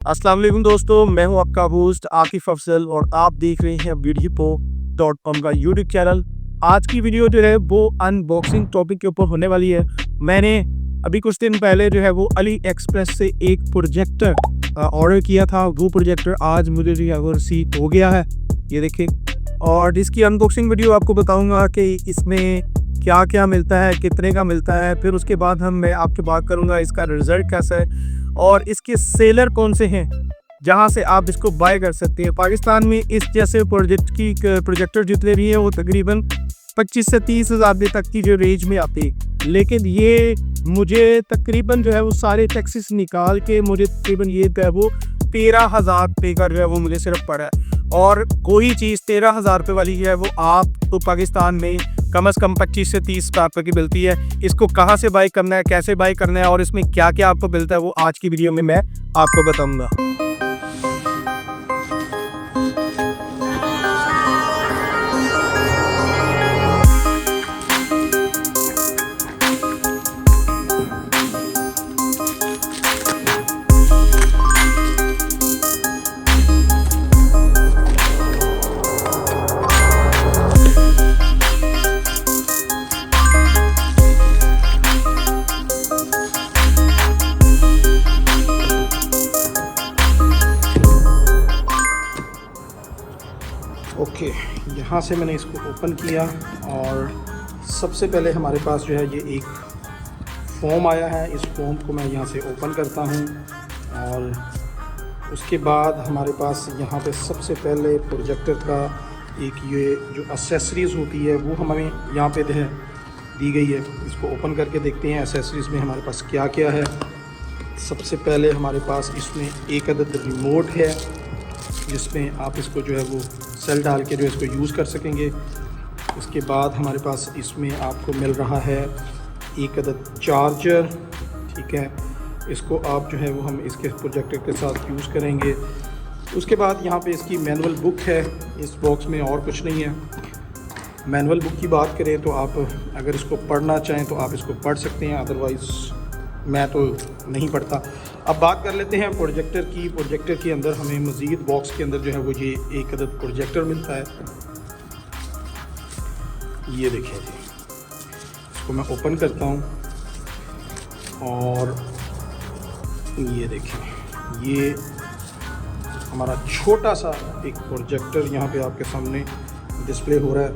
अस्सलाम वालेकुम दोस्तों, मैं हूं आपका होस्ट आकिफ अफजल और आप देख रहे हैं beautypo.com का यूट्यूब चैनल। आज की वीडियो जो है वो अनबॉक्सिंग टॉपिक के ऊपर होने वाली है। मैंने अभी कुछ दिन पहले जो है वो अली एक्सप्रेस से एक प्रोजेक्टर ऑर्डर किया था। वो प्रोजेक्टर आज मुझे जो है वो रिसीव हो गया है, ये देखिए। और इसकी अनबॉक्सिंग वीडियो आपको बताऊंगा कि इसमें क्या क्या मिलता है, कितने का मिलता है। फिर उसके बाद मैं आपसे बात करूंगा इसका रिजल्ट कैसा है और इसके सेलर कौन से हैं जहां से आप इसको बाय कर सकते हैं। पाकिस्तान में इस जैसे प्रोजेक्टर जितने भी हैं वो तकरीबन 25 से 30 हज़ार तक की जो रेंज में आती है, लेकिन ये मुझे तकरीबन जो है वो सारे टैक्सेस निकाल के मुझे तकरीबन ये जो है वो 13,000 रुपये का जो है वो मुझे सिर्फ पड़ा है। और कोई चीज़ 13,000 रुपये वाली है वो आप तो पाकिस्तान में कम से कम 25 से 30 रुपये की मिलती है। इसको कहाँ से बाय करना है, कैसे बाय करना है और इसमें क्या क्या आपको मिलता है वो आज की वीडियो में मैं आपको बताऊंगा। ओके, यहाँ से मैंने इसको ओपन किया और सबसे पहले हमारे पास जो है ये एक फ़ोम आया है। इस फ़ोम को मैं यहाँ से ओपन करता हूँ और उसके बाद हमारे पास यहाँ पे सबसे पहले प्रोजेक्टर का एक ये जो एक्सेसरीज़ होती है वो हमें यहाँ पे दी गई है। इसको ओपन करके देखते हैं एक्सेसरीज़ में हमारे पास क्या क्या है। सबसे पहले हमारे पास इसमें एक अदद रिमोट है जिसमें आप इसको जो है वो सेल डाल के जो इसको यूज़ कर सकेंगे। उसके बाद हमारे पास इसमें आपको मिल रहा है एक अदद चार्जर, ठीक है। इसको आप जो है वो हम इसके प्रोजेक्टर के साथ यूज़ करेंगे। उसके बाद यहाँ पे इसकी मैनुअल बुक है, इस बॉक्स में और कुछ नहीं है। मैनुअल बुक की बात करें तो आप अगर इसको पढ़ना चाहें तो आप इसको पढ़ सकते हैं, अदरवाइज़ मैं तो नहीं पढ़ता। अब बात कर लेते हैं प्रोजेक्टर की। प्रोजेक्टर के अंदर हमें मज़ीद बॉक्स के अंदर जो है वो ये एक अदद प्रोजेक्टर मिलता है। ये देखिए जी, इसको मैं ओपन करता हूँ और ये देखें, ये हमारा छोटा सा एक प्रोजेक्टर यहाँ पे आपके सामने डिस्प्ले हो रहा है,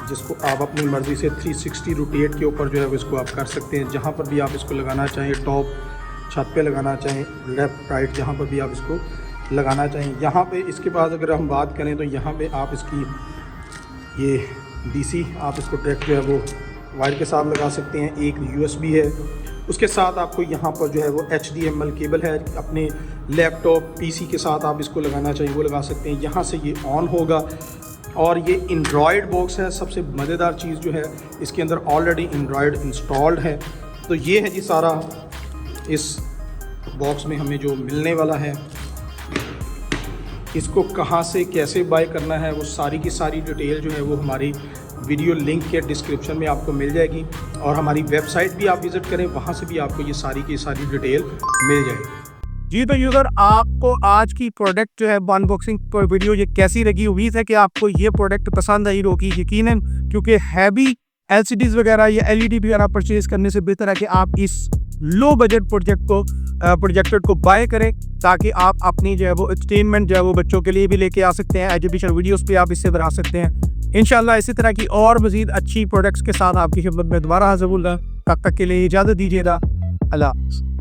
जिसको आप अपनी मर्ज़ी से 360 रोटेट के ऊपर जो है इसको आप कर सकते हैं। जहाँ पर भी आप इसको लगाना चाहें, टॉप छत पे लगाना चाहें, लेफ़्ट राइट जहाँ पर भी आप इसको लगाना चाहें। यहाँ पे इसके बाद अगर हम बात करें तो यहाँ पे आप इसकी ये डीसी आप इसको डायरेक्ट जो है वो वायर के साथ लगा सकते हैं। एक यूएसबी है, उसके साथ आपको यहाँ पर जो है वो HDMI केबल है। अपने लैपटॉप पीसी के साथ आप इसको लगाना चाहिए वो लगा सकते हैं। यहाँ से ये ऑन होगा और ये एंड्रॉयड बॉक्स है। सबसे मज़ेदार चीज़ जो है इसके अंदर ऑलरेडी एंड्रॉयड इंस्टॉल्ड है। तो ये है जी सारा इस बॉक्स में हमें जो मिलने वाला है। इसको कहाँ से कैसे बाय करना है वो सारी की सारी डिटेल जो है वो हमारी वीडियो लिंक के डिस्क्रिप्शन में आपको मिल जाएगी और हमारी वेबसाइट भी आप विज़िट करें, वहाँ से भी आपको ये सारी की सारी डिटेल मिल जाएगी। जी तो यूज़र, आपको आज की प्रोडक्ट जो है अनबॉक्सिंग वीडियो ये कैसी लगी? उम्मीद है कि आपको ये प्रोडक्ट पसंद आई होगी यकीनन, क्योंकि हैवी LCDs वगैरह या LED वगैरह परचेज करने से बेहतर है कि आप इस लो बजट प्रोजेक्टर को बाय करें, ताकि आप अपनी जो है वो एंटरटेनमेंट जो है वो बच्चों के लिए भी लेके आ सकते हैं। एजुकेशन वीडियोस भी आप इससे बना सकते हैं। इंशाल्लाह इसी तरह की और मज़ीद अच्छी प्रोडक्ट्स के साथ आपकी खिदमत में दोबारा हाज़िर होऊंगा। तब तक के लिए इजाज़त दीजिएगा। अल्लाह हाफ़िज़।